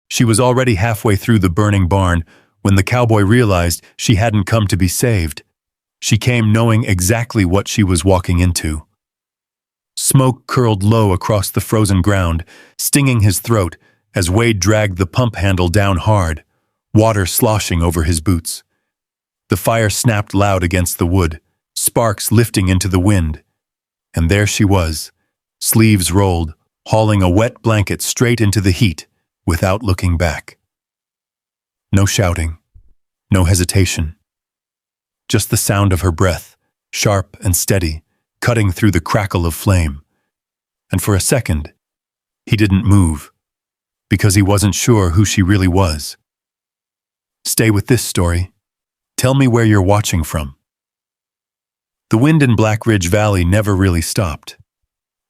She was already halfway through the burning barn when the cowboy realized she hadn't come to be saved. She came knowing exactly what she was walking into. Smoke curled low across the frozen ground, stinging his throat as Wade dragged the pump handle down hard, water sloshing over his boots. The fire snapped loud against the wood, sparks lifting into the wind. And there she was, sleeves rolled, hauling a wet blanket straight into the heat without looking back. No shouting, no hesitation. Just the sound of her breath, sharp and steady, cutting through the crackle of flame. And for a second, he didn't move, because he wasn't sure who she really was. Stay with this story. Tell me where you're watching from. The wind in Black Ridge Valley never really stopped.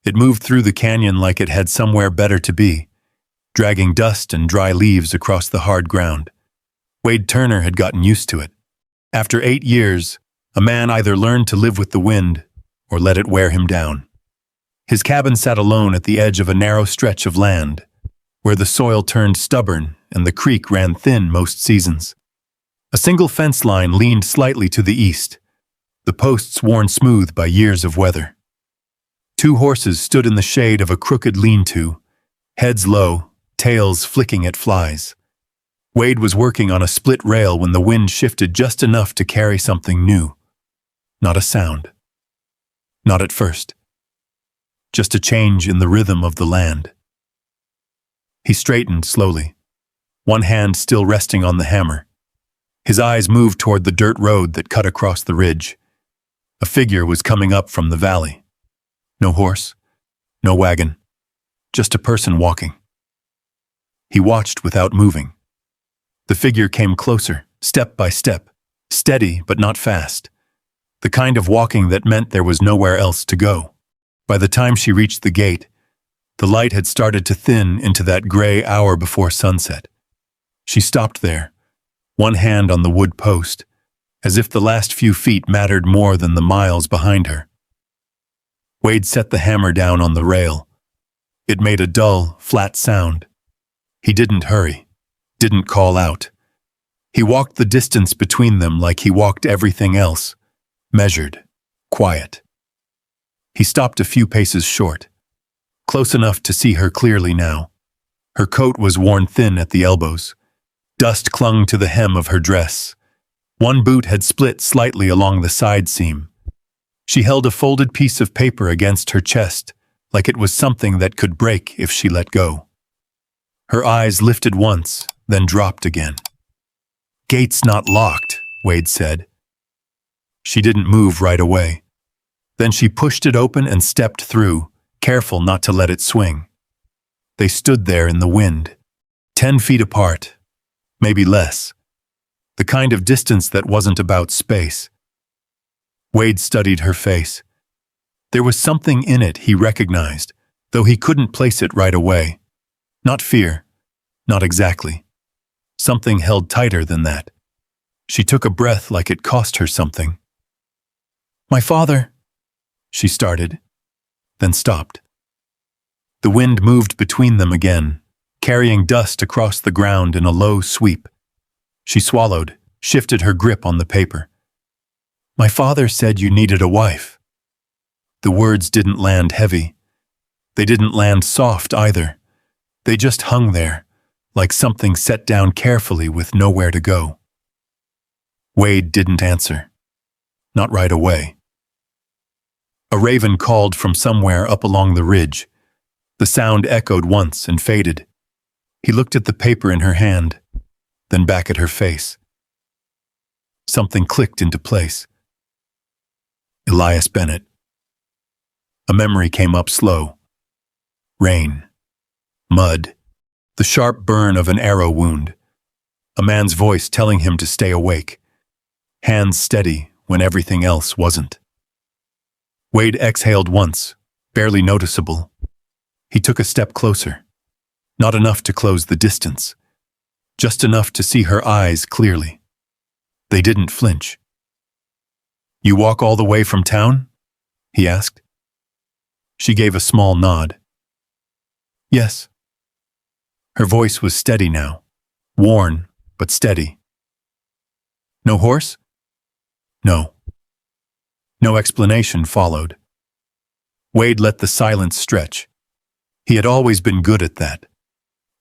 It moved through the canyon like it had somewhere better to be, dragging dust and dry leaves across the hard ground. Wade Turner had gotten used to it. After 8 years, a man either learned to live with the wind or let it wear him down. His cabin sat alone at the edge of a narrow stretch of land, where the soil turned stubborn and the creek ran thin most seasons. A single fence line leaned slightly to the east, the posts worn smooth by years of weather. 2 horses stood in the shade of a crooked lean-to, heads low, tails flicking at flies. Wade was working on a split rail when the wind shifted just enough to carry something new. Not a sound. Not at first. Just a change in the rhythm of the land. He straightened slowly, one hand still resting on the hammer. His eyes moved toward the dirt road that cut across the ridge. A figure was coming up from the valley. No horse, no wagon, just a person walking. He watched without moving. The figure came closer, step by step, steady but not fast. The kind of walking that meant there was nowhere else to go. By the time she reached the gate, the light had started to thin into that gray hour before sunset. She stopped there, one hand on the wood post, as if the last few feet mattered more than the miles behind her. Wade set the hammer down on the rail. It made a dull, flat sound. He didn't hurry, didn't call out. He walked the distance between them like he walked everything else, measured, quiet. He stopped a few paces short, close enough to see her clearly now. Her coat was worn thin at the elbows. Dust clung to the hem of her dress. One boot had split slightly along the side seam. She held a folded piece of paper against her chest, like it was something that could break if she let go. Her eyes lifted once, then dropped again. "Gate's not locked," Wade said. She didn't move right away. Then she pushed it open and stepped through, careful not to let it swing. They stood there in the wind, 10 feet apart, maybe less. The kind of distance that wasn't about space. Wade studied her face. There was something in it he recognized, though he couldn't place it right away. Not fear, not exactly. Something held tighter than that. She took a breath like it cost her something. "My father," she started, then stopped. The wind moved between them again, carrying dust across the ground in a low sweep. She swallowed, shifted her grip on the paper. "My father said you needed a wife." The words didn't land heavy. They didn't land soft either. They just hung there, like something set down carefully with nowhere to go. Wade didn't answer. Not right away. A raven called from somewhere up along the ridge. The sound echoed once and faded. He looked at the paper in her hand, then back at her face. Something clicked into place. Elias Bennett. A memory came up slow. Rain. Mud. The sharp burn of an arrow wound. A man's voice telling him to stay awake. Hands steady when everything else wasn't. Wade exhaled once, barely noticeable. He took a step closer. Not enough to close the distance. Just enough to see her eyes clearly. They didn't flinch. "You walk all the way from town?" he asked. She gave a small nod. "Yes." Her voice was steady now, worn, but steady. No horse? No. No explanation followed. Wade let the silence stretch. He had always been good at that,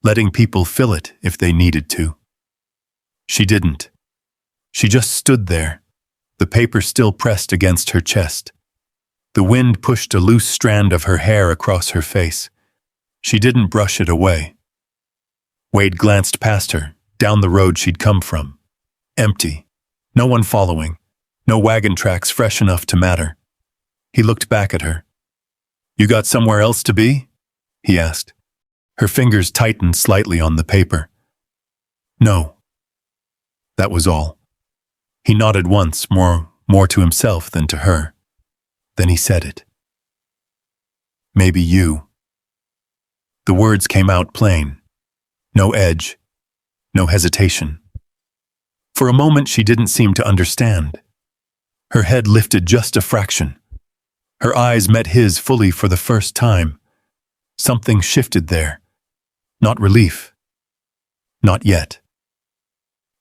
letting people fill it if they needed to. She didn't. She just stood there, the paper still pressed against her chest. The wind pushed a loose strand of her hair across her face. She didn't brush it away. Wade glanced past her, down the road she'd come from. Empty. No one following. No wagon tracks fresh enough to matter. He looked back at her. "You got somewhere else to be?" he asked. Her fingers tightened slightly on the paper. "No." That was all. He nodded once, more to himself than to her. Then he said it. "Maybe you." The words came out plain. No edge. No hesitation. For a moment she didn't seem to understand. Her head lifted just a fraction. Her eyes met his fully for the first time. Something shifted there. Not relief. Not yet.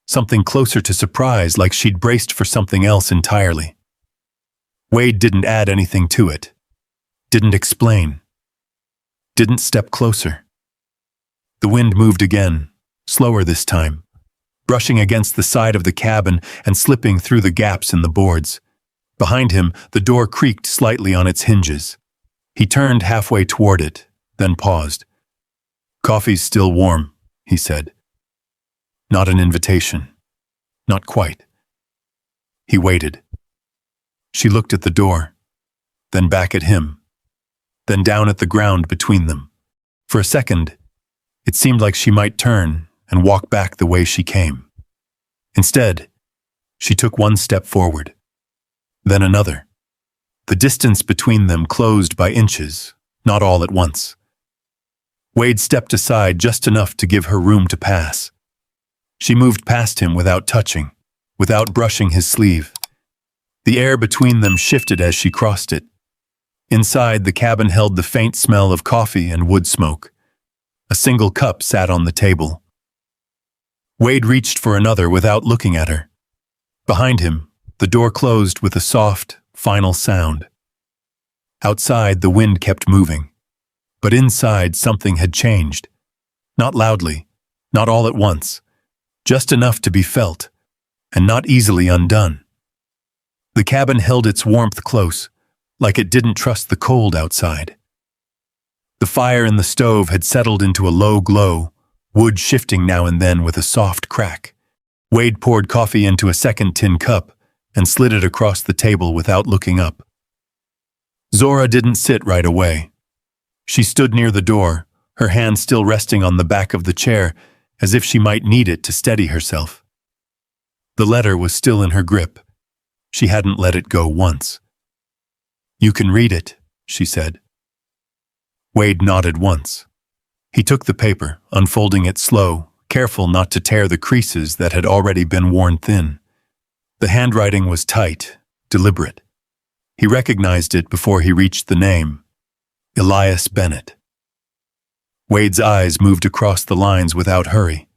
Something closer to surprise, like she'd braced for something else entirely. Wade didn't add anything to it. Didn't explain. Didn't step closer. The wind moved again, slower this time, brushing against the side of the cabin and slipping through the gaps in the boards. Behind him, the door creaked slightly on its hinges. He turned halfway toward it, then paused. "Coffee's still warm," he said. Not an invitation. Not quite. He waited. She looked at the door, then back at him, then down at the ground between them. For a second, it seemed like she might turn and walk back the way she came. Instead, she took one step forward, then another. The distance between them closed by inches, not all at once. Wade stepped aside just enough to give her room to pass. She moved past him without touching, without brushing his sleeve. The air between them shifted as she crossed it. Inside, the cabin held the faint smell of coffee and wood smoke. A single cup sat on the table. Wade reached for another without looking at her. Behind him, the door closed with a soft, final sound. Outside, the wind kept moving. But inside, something had changed. Not loudly, not all at once. Just enough to be felt, and not easily undone. The cabin held its warmth close, like it didn't trust the cold outside. The fire in the stove had settled into a low glow, wood shifting now and then with a soft crack. Wade poured coffee into a second tin cup and slid it across the table without looking up. Zora didn't sit right away. She stood near the door, her hand still resting on the back of the chair, as if she might need it to steady herself. The letter was still in her grip. She hadn't let it go once. "You can read it," she said. Wade nodded once. He took the paper, unfolding it slow, careful not to tear the creases that had already been worn thin. The handwriting was tight, deliberate. He recognized it before he reached the name. Elias Bennett. Wade's eyes moved across the lines without hurry.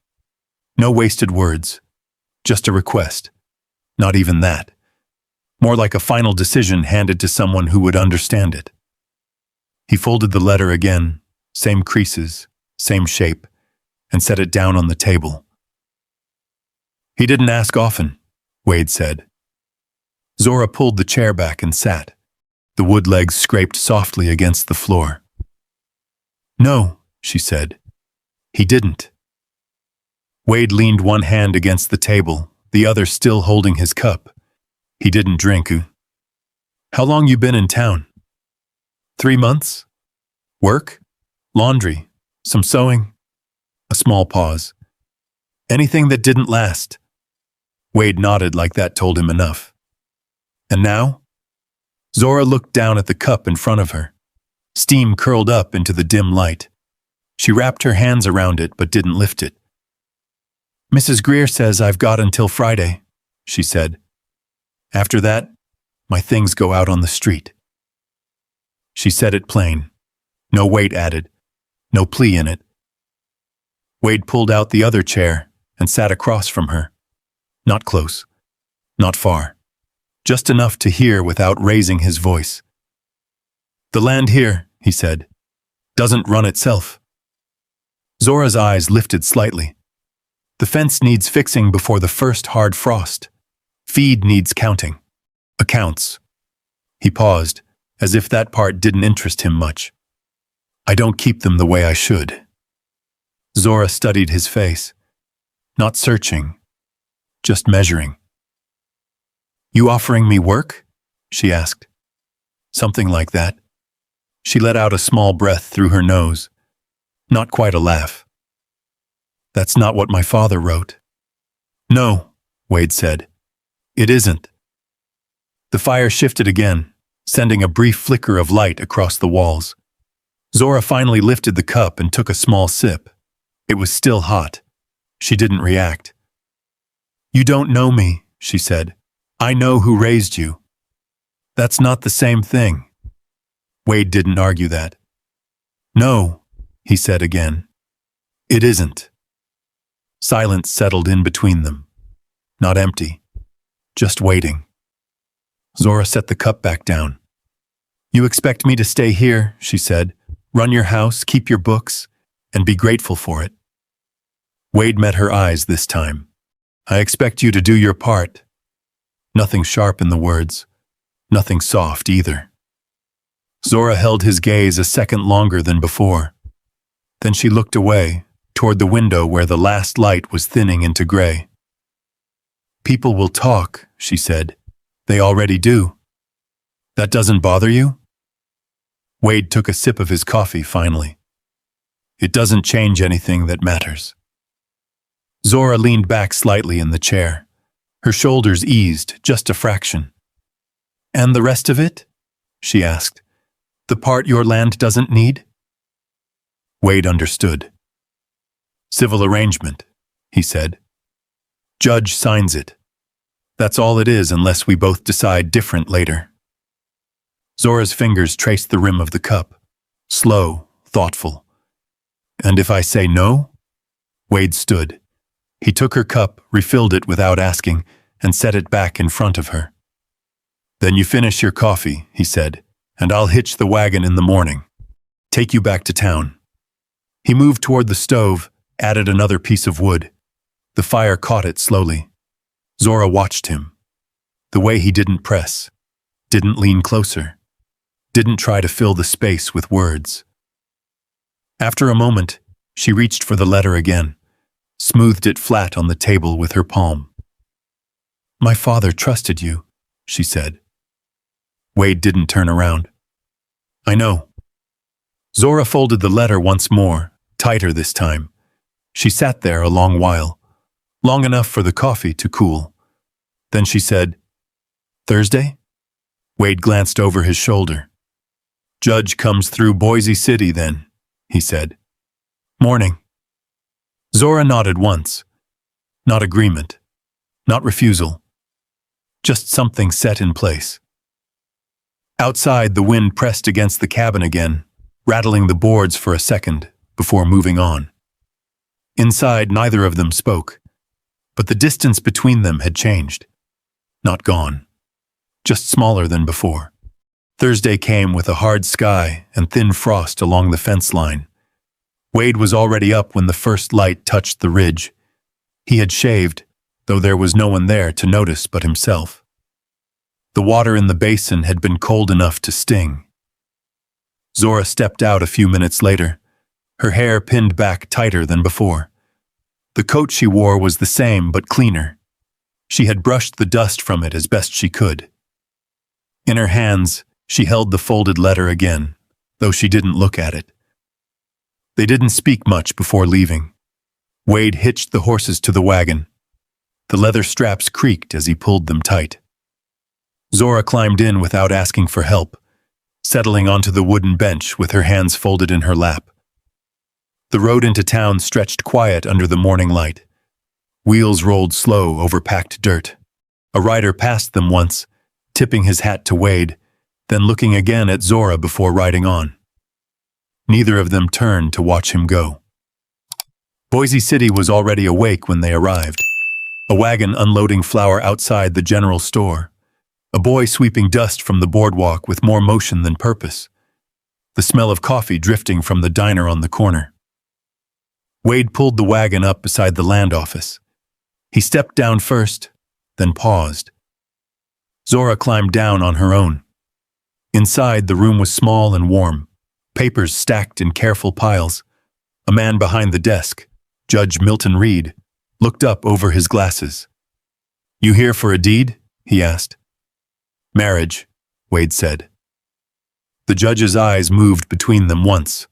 No wasted words, just a request. Not even that. More like a final decision handed to someone who would understand it. He folded the letter again, same creases, same shape, and set it down on the table. "He didn't ask often," Wade said. Zora pulled the chair back and sat. The wood legs scraped softly against the floor. "No," she said. "He didn't." Wade leaned one hand against the table, the other still holding his cup. "He didn't drink." "How long you been in town?" 3 months? Work? Laundry? Some sewing?" A small pause. "Anything that didn't last?" Wade nodded like that told him enough. "And now?" Zora looked down at the cup in front of her. Steam curled up into the dim light. She wrapped her hands around it but didn't lift it. "Mrs. Greer says I've got until Friday," she said. "After that, my things go out on the street." She said it plain. No weight added. No plea in it. Wade pulled out the other chair and sat across from her. Not close. Not far. Just enough to hear without raising his voice. "The land here," he said, "doesn't run itself." Zora's eyes lifted slightly. "The fence needs fixing before the first hard frost. Feed needs counting. Accounts." He paused, as if that part didn't interest him much. "I don't keep them the way I should." Zora studied his face. Not searching, just measuring. "You offering me work?" she asked. "Something like that." She let out a small breath through her nose. Not quite a laugh. "That's not what my father wrote." "No," Wade said. "It isn't." The fire shifted again, sending a brief flicker of light across the walls. Zora finally lifted the cup and took a small sip. It was still hot. She didn't react. "You don't know me," she said. "I know who raised you." "That's not the same thing." Wade didn't argue that. "No," he said again. "It isn't." Silence settled in between them. Not empty, just waiting. Zora set the cup back down. "You expect me to stay here," she said, "run your house, keep your books, and be grateful for it." Wade met her eyes this time. "I expect you to do your part." Nothing sharp in the words, nothing soft either. Zora held his gaze a second longer than before. Then she looked away, toward the window where the last light was thinning into gray. "People will talk," she said. "They already do." "That doesn't bother you?" Wade took a sip of his coffee finally. "It doesn't change anything that matters." Zora leaned back slightly in the chair. Her shoulders eased just a fraction. "And the rest of it?" she asked. "The part your land doesn't need?" Wade understood. "Civil arrangement," he said. "Judge signs it. That's all it is unless we both decide different later." Zora's fingers traced the rim of the cup. Slow, thoughtful. "And if I say no?" Wade stood. He took her cup, refilled it without asking, and set it back in front of her. "Then you finish your coffee," he said, "and I'll hitch the wagon in the morning. Take you back to town." He moved toward the stove, added another piece of wood. The fire caught it slowly. Zora watched him. The way he didn't press, didn't lean closer, didn't try to fill the space with words. After a moment, she reached for the letter again, smoothed it flat on the table with her palm. "My father trusted you," she said. Wade didn't turn around. "I know." Zora folded the letter once more, tighter this time. She sat there a long while, long enough for the coffee to cool. Then she said, "Thursday?" Wade glanced over his shoulder. "Judge comes through Boise City then," he said. "Morning." Zora nodded once. Not agreement, not refusal, just something set in place. Outside, the wind pressed against the cabin again, rattling the boards for a second before moving on. Inside, neither of them spoke, but the distance between them had changed. Not gone, just smaller than before. Thursday came with a hard sky and thin frost along the fence line. Wade was already up when the first light touched the ridge. He had shaved, though there was no one there to notice but himself. The water in the basin had been cold enough to sting. Zora stepped out a few minutes later, her hair pinned back tighter than before. The coat she wore was the same but cleaner. She had brushed the dust from it as best she could. In her hands, she held the folded letter again, though she didn't look at it. They didn't speak much before leaving. Wade hitched the horses to the wagon. The leather straps creaked as he pulled them tight. Zora climbed in without asking for help, settling onto the wooden bench with her hands folded in her lap. The road into town stretched quiet under the morning light. Wheels rolled slow over packed dirt. A rider passed them once, tipping his hat to Wade, then looking again at Zora before riding on. Neither of them turned to watch him go. Boise City was already awake when they arrived. A wagon unloading flour outside the general store. A boy sweeping dust from the boardwalk with more motion than purpose. The smell of coffee drifting from the diner on the corner. Wade pulled the wagon up beside the land office. He stepped down first, then paused. Zora climbed down on her own. Inside, the room was small and warm, papers stacked in careful piles. A man behind the desk, Judge Milton Reed, looked up over his glasses. "You here for a deed?" he asked. "Marriage," Wade said. The judge's eyes moved between them once,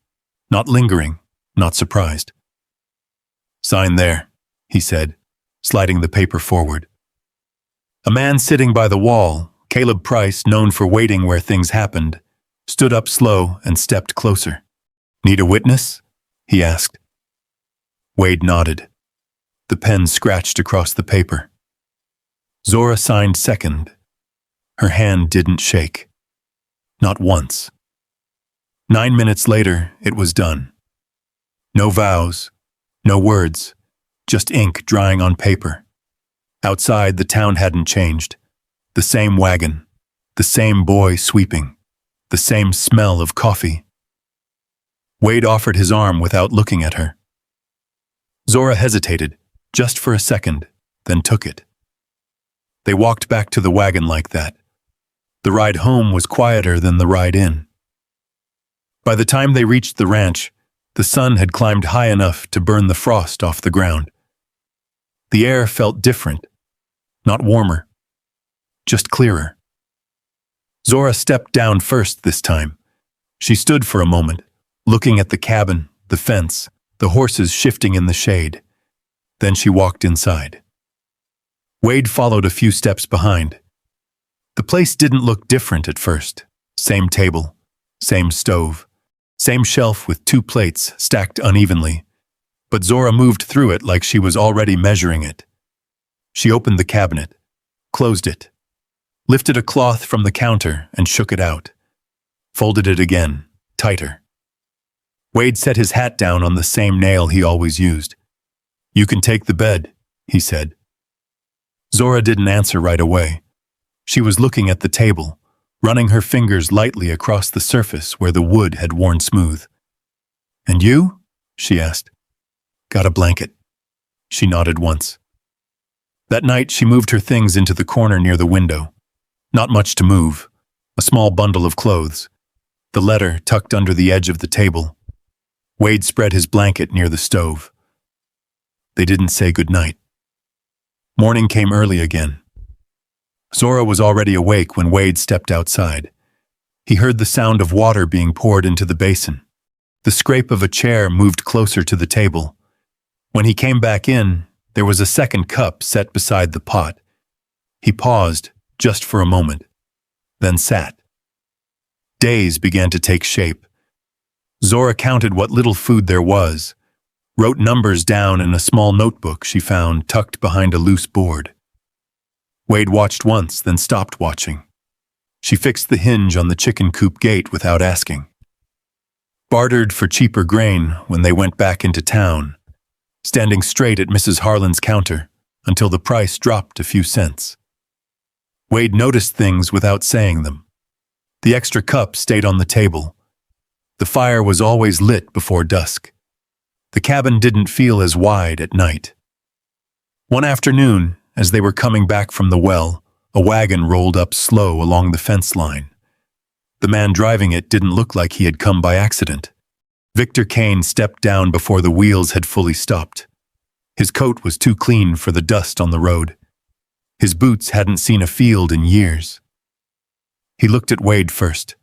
not lingering, not surprised. "Sign there," he said, sliding the paper forward. A man sitting by the wall, Caleb Price, known for waiting where things happened, stood up slow and stepped closer. "Need a witness?" he asked. Wade nodded. The pen scratched across the paper. Zora signed second. Her hand didn't shake. Not once. 9 minutes later, it was done. No vows, no words, just ink drying on paper. Outside, the town hadn't changed. The same wagon, the same boy sweeping, the same smell of coffee. Wade offered his arm without looking at her. Zora hesitated, just for a second, then took it. They walked back to the wagon like that. The ride home was quieter than the ride in. By the time they reached the ranch, the sun had climbed high enough to burn the frost off the ground. The air felt different, not warmer, just clearer. Zora stepped down first this time. She stood for a moment, looking at the cabin, the fence, the horses shifting in the shade. Then she walked inside. Wade followed a few steps behind. The place didn't look different at first. Same table, same stove, same shelf with 2 plates stacked unevenly. But Zora moved through it like she was already measuring it. She opened the cabinet, closed it, lifted a cloth from the counter and shook it out, folded it again, tighter. Wade set his hat down on the same nail he always used. "You can take the bed," he said. Zora didn't answer right away. She was looking at the table, running her fingers lightly across the surface where the wood had worn smooth. "And you?" she asked. "Got a blanket." She nodded once. That night, she moved her things into the corner near the window. Not much to move. A small bundle of clothes. The letter tucked under the edge of the table. Wade spread his blanket near the stove. They didn't say goodnight. Morning came early again. Zora was already awake when Wade stepped outside. He heard the sound of water being poured into the basin. The scrape of a chair moved closer to the table. When he came back in, there was a second cup set beside the pot. He paused, just for a moment, then sat. Days began to take shape. Zora counted what little food there was, wrote numbers down in a small notebook she found tucked behind a loose board. Wade watched once, then stopped watching. She fixed the hinge on the chicken coop gate without asking. Bartered for cheaper grain when they went back into town, standing straight at Mrs. Harlan's counter until the price dropped a few cents. Wade noticed things without saying them. The extra cup stayed on the table. The fire was always lit before dusk. The cabin didn't feel as wide at night. One afternoon, as they were coming back from the well, a wagon rolled up slow along the fence line. The man driving it didn't look like he had come by accident. Victor Kane stepped down before the wheels had fully stopped. His coat was too clean for the dust on the road. His boots hadn't seen a field in years. He looked at Wade first,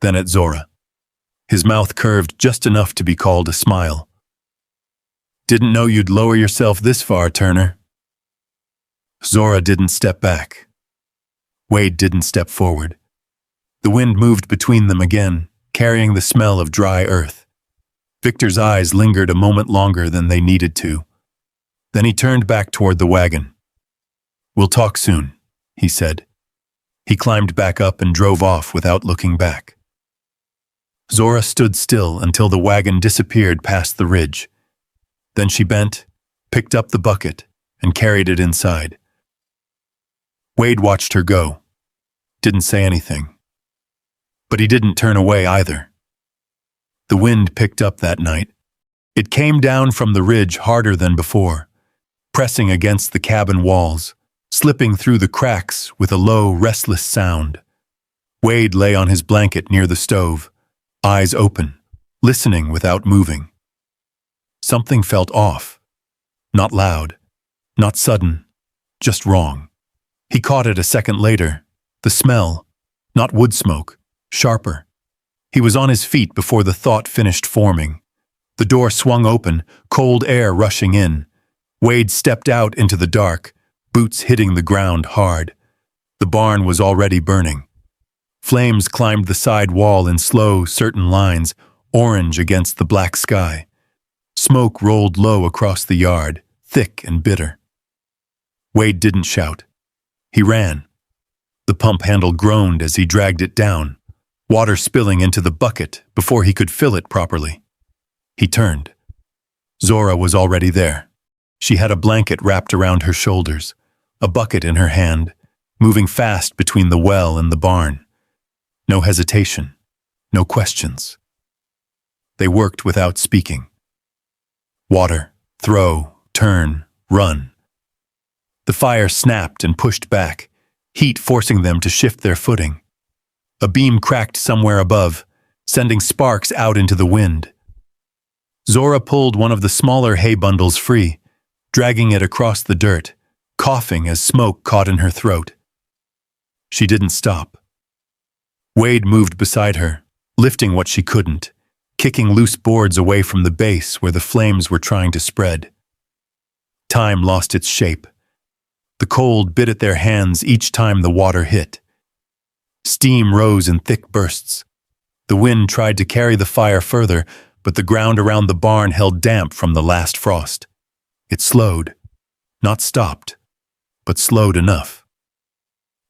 then at Zora. His mouth curved just enough to be called a smile. "Didn't know you'd lower yourself this far, Turner." Zora didn't step back. Wade didn't step forward. The wind moved between them again, carrying the smell of dry earth. Victor's eyes lingered a moment longer than they needed to. Then he turned back toward the wagon. "We'll talk soon," he said. He climbed back up and drove off without looking back. Zora stood still until the wagon disappeared past the ridge. Then she bent, picked up the bucket, and carried it inside. Wade watched her go. Didn't say anything. But he didn't turn away either. The wind picked up that night. It came down from the ridge harder than before, pressing against the cabin walls, slipping through the cracks with a low, restless sound. Wade lay on his blanket near the stove, eyes open, listening without moving. Something felt off. Not loud, not sudden, just wrong. He caught it a second later. The smell, not wood smoke, sharper. He was on his feet before the thought finished forming. The door swung open, cold air rushing in. Wade stepped out into the dark, boots hitting the ground hard. The barn was already burning. Flames climbed the side wall in slow, certain lines, orange against the black sky. Smoke rolled low across the yard, thick and bitter. Wade didn't shout. He ran. The pump handle groaned as he dragged it down, water spilling into the bucket before he could fill it properly. He turned. Zora was already there. She had a blanket wrapped around her shoulders, a bucket in her hand, moving fast between the well and the barn. No hesitation, no questions. They worked without speaking. Water, throw, turn, run. The fire snapped and pushed back, heat forcing them to shift their footing. A beam cracked somewhere above, sending sparks out into the wind. Zora pulled one of the smaller hay bundles free, dragging it across the dirt, coughing as smoke caught in her throat. She didn't stop. Wade moved beside her, lifting what she couldn't, kicking loose boards away from the base where the flames were trying to spread. Time lost its shape. The cold bit at their hands each time the water hit. Steam rose in thick bursts. The wind tried to carry the fire further, but the ground around the barn held damp from the last frost. It slowed, not stopped, but slowed enough.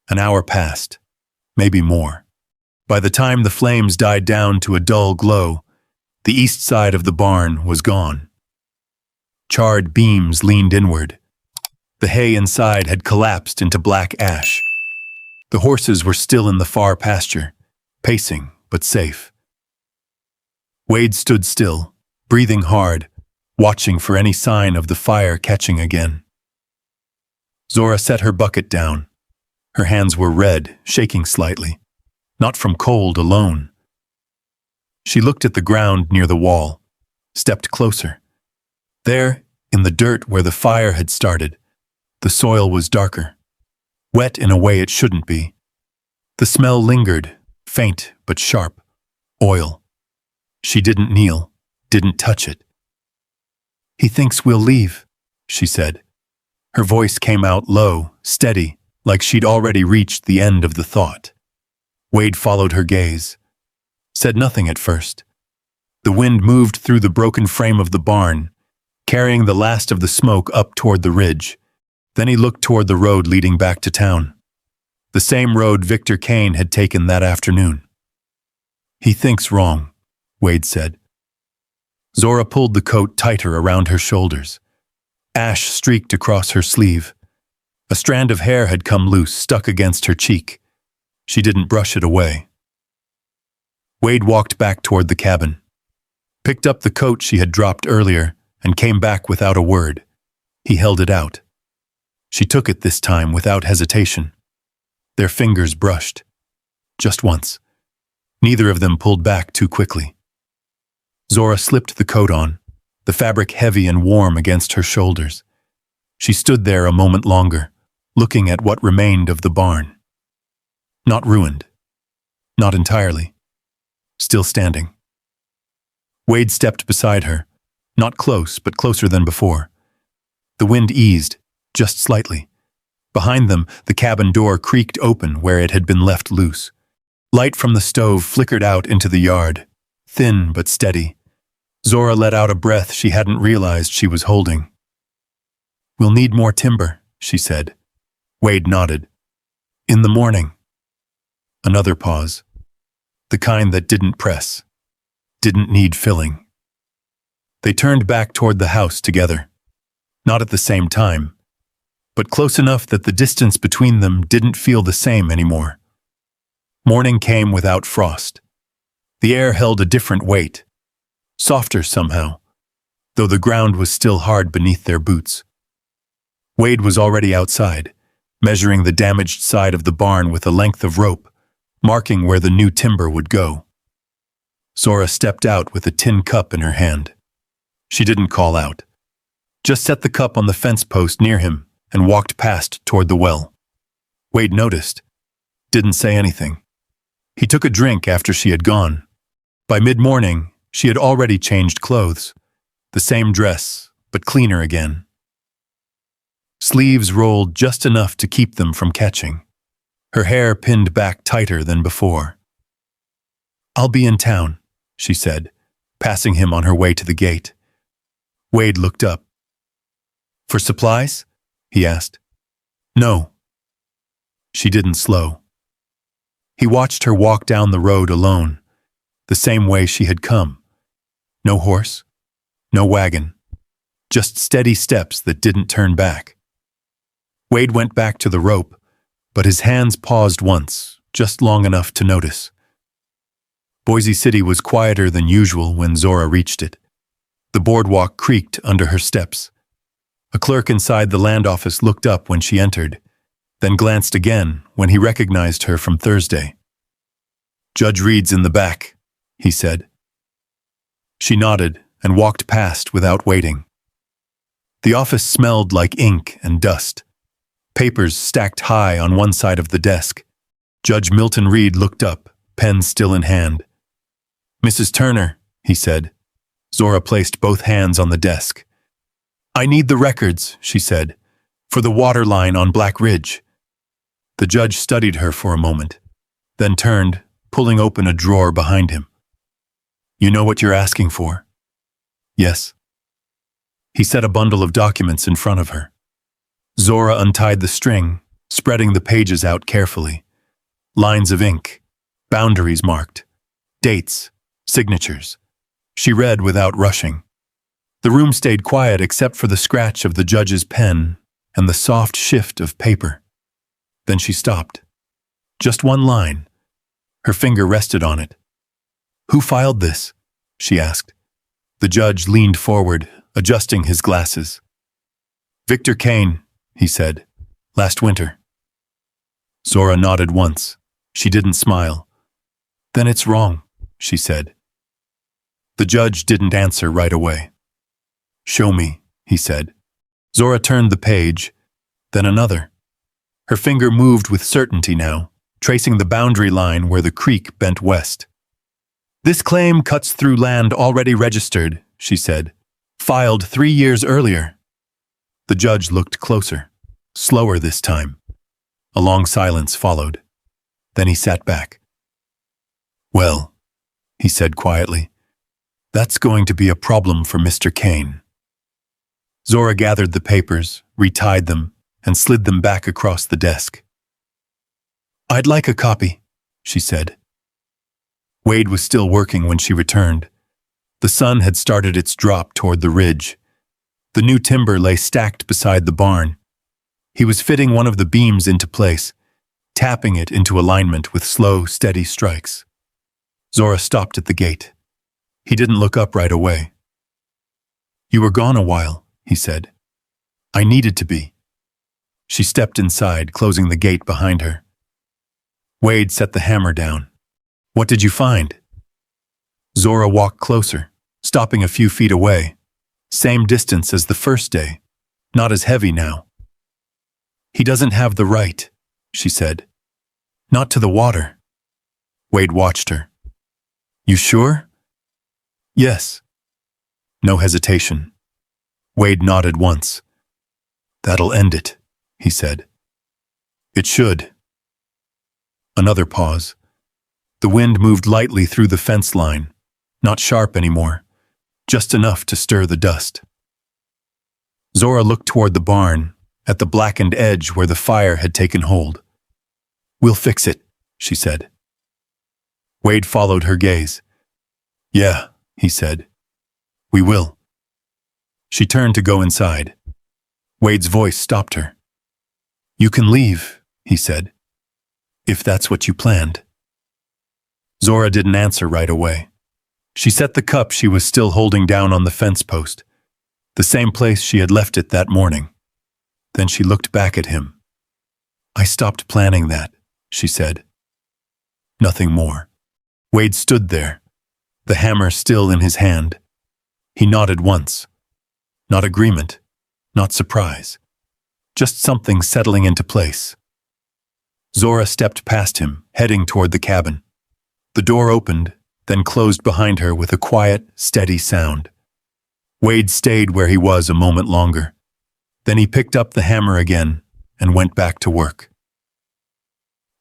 An hour passed, maybe more. By the time the flames died down to a dull glow, the east side of the barn was gone. Charred beams leaned inward. The hay inside had collapsed into black ash. The horses were still in the far pasture, pacing but safe. Wade stood still, breathing hard, watching for any sign of the fire catching again. Zora set her bucket down. Her hands were red, shaking slightly, not from cold alone. She looked at the ground near the wall, stepped closer. There, in the dirt where the fire had started, the soil was darker, wet in a way it shouldn't be. The smell lingered, faint but sharp, oil. She didn't kneel, didn't touch it. "He thinks we'll leave," she said. Her voice came out low, steady, like she'd already reached the end of the thought. Wade followed her gaze. Said nothing at first. The wind moved through the broken frame of the barn, carrying the last of the smoke up toward the ridge. Then he looked toward the road leading back to town. The same road Victor Kane had taken that afternoon. "He thinks wrong," Wade said. Zora pulled the coat tighter around her shoulders. Ash streaked across her sleeve. A strand of hair had come loose, stuck against her cheek. She didn't brush it away. Wade walked back toward the cabin, picked up the coat she had dropped earlier, and came back without a word. He held it out. She took it this time without hesitation. Their fingers brushed. Just once. Neither of them pulled back too quickly. Zora slipped the coat on, the fabric heavy and warm against her shoulders. She stood there a moment longer, looking at what remained of the barn. Not ruined. Not entirely. Still standing. Wade stepped beside her, not close, but closer than before. The wind eased, just slightly. Behind them, the cabin door creaked open where it had been left loose. Light from the stove flickered out into the yard, thin but steady. Zora let out a breath she hadn't realized she was holding. "We'll need more timber," she said. Wade nodded. "In the morning." Another pause. The kind that didn't press, didn't need filling. They turned back toward the house together. Not at the same time, but close enough that the distance between them didn't feel the same anymore. Morning came without frost. The air held a different weight, softer somehow, though the ground was still hard beneath their boots. Wade was already outside, measuring the damaged side of the barn with a length of rope, marking where the new timber would go. Zora stepped out with a tin cup in her hand. She didn't call out, just set the cup on the fence post near him and walked past toward the well. Wade noticed, didn't say anything. He took a drink after she had gone. By mid-morning, she had already changed clothes, the same dress, but cleaner again. Sleeves rolled just enough to keep them from catching. Her hair pinned back tighter than before. "I'll be in town," she said, passing him on her way to the gate. Wade looked up. "For supplies?" he asked. "No." She didn't slow. He watched her walk down the road alone, the same way she had come. No horse, no wagon, just steady steps that didn't turn back. Wade went back to the rope, but his hands paused once, just long enough to notice. Boise City was quieter than usual when Zora reached it. The boardwalk creaked under her steps. A clerk inside the land office looked up when she entered, then glanced again when he recognized her from Thursday. "Judge Reed's in the back," he said. She nodded and walked past without waiting. The office smelled like ink and dust. Papers stacked high on one side of the desk. Judge Milton Reed looked up, pen still in hand. "Mrs. Turner," he said. Zora placed both hands on the desk. "I need the records," she said, "for the water line on Black Ridge." The judge studied her for a moment, then turned, pulling open a drawer behind him. "You know what you're asking for?" "Yes." He set a bundle of documents in front of her. Zora untied the string, spreading the pages out carefully. Lines of ink, boundaries marked, dates, signatures. She read without rushing. The room stayed quiet except for the scratch of the judge's pen and the soft shift of paper. Then she stopped. Just one line. Her finger rested on it. "Who filed this?" she asked. The judge leaned forward, adjusting his glasses. "Victor Kane," he said, "last winter." Zora nodded once. She didn't smile. "Then it's wrong," she said. The judge didn't answer right away. "Show me," he said. Zora turned the page, then another. Her finger moved with certainty now, tracing the boundary line where the creek bent west. "This claim cuts through land already registered," she said, "filed 3 years earlier." The judge looked closer, slower this time. A long silence followed. Then he sat back. "Well," he said quietly, "that's going to be a problem for Mr. Kane." Zora gathered the papers, retied them, and slid them back across the desk. "I'd like a copy," she said. Wade was still working when she returned. The sun had started its drop toward the ridge. The new timber lay stacked beside the barn. He was fitting one of the beams into place, tapping it into alignment with slow, steady strikes. Zora stopped at the gate. He didn't look up right away. "You were gone a while," he said. "I needed to be." She stepped inside, closing the gate behind her. Wade set the hammer down. "What did you find?" Zora walked closer, stopping a few feet away. Same distance as the first day, not as heavy now. "He doesn't have the right," she said. "Not to the water." Wade watched her. "You sure?" "Yes." No hesitation. Wade nodded once. "That'll end it," he said. "It should." Another pause. The wind moved lightly through the fence line, not sharp anymore, just enough to stir the dust. Zora looked toward the barn, at the blackened edge where the fire had taken hold. "We'll fix it," she said. Wade followed her gaze. "Yeah," he said. "We will." She turned to go inside. Wade's voice stopped her. "You can leave," he said, "if that's what you planned." Zora didn't answer right away. She set the cup she was still holding down on the fence post, the same place she had left it that morning. Then she looked back at him. "I stopped planning that," she said. Nothing more. Wade stood there, the hammer still in his hand. He nodded once. Not agreement, not surprise. Just something settling into place. Zora stepped past him, heading toward the cabin. The door opened, then closed behind her with a quiet, steady sound. Wade stayed where he was a moment longer. Then he picked up the hammer again and went back to work.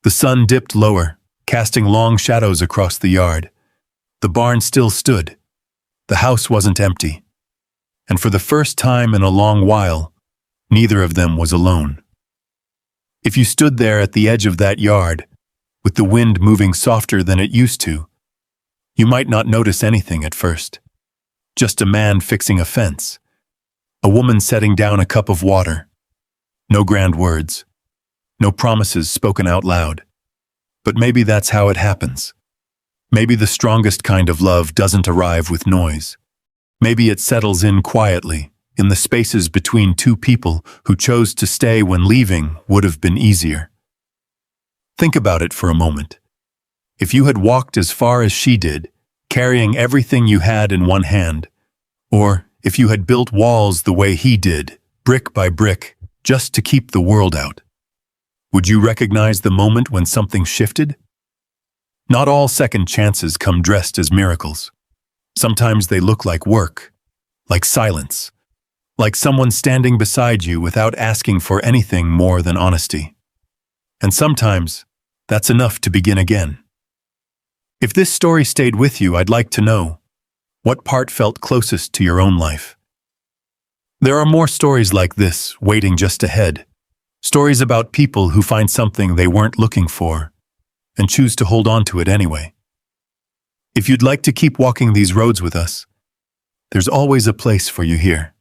The sun dipped lower, casting long shadows across the yard. The barn still stood. The house wasn't empty. And for the first time in a long while, neither of them was alone. If you stood there at the edge of that yard, with the wind moving softer than it used to, you might not notice anything at first. Just a man fixing a fence, a woman setting down a cup of water. No grand words, no promises spoken out loud. But maybe that's how it happens. Maybe the strongest kind of love doesn't arrive with noise. Maybe it settles in quietly, in the spaces between two people who chose to stay when leaving would have been easier. Think about it for a moment. If you had walked as far as she did, carrying everything you had in one hand, or if you had built walls the way he did, brick by brick, just to keep the world out, would you recognize the moment when something shifted? Not all second chances come dressed as miracles. Sometimes they look like work, like silence, like someone standing beside you without asking for anything more than honesty. And sometimes, that's enough to begin again. If this story stayed with you, I'd like to know, what part felt closest to your own life? There are more stories like this waiting just ahead. Stories about people who find something they weren't looking for and choose to hold on to it anyway. If you'd like to keep walking these roads with us, there's always a place for you here.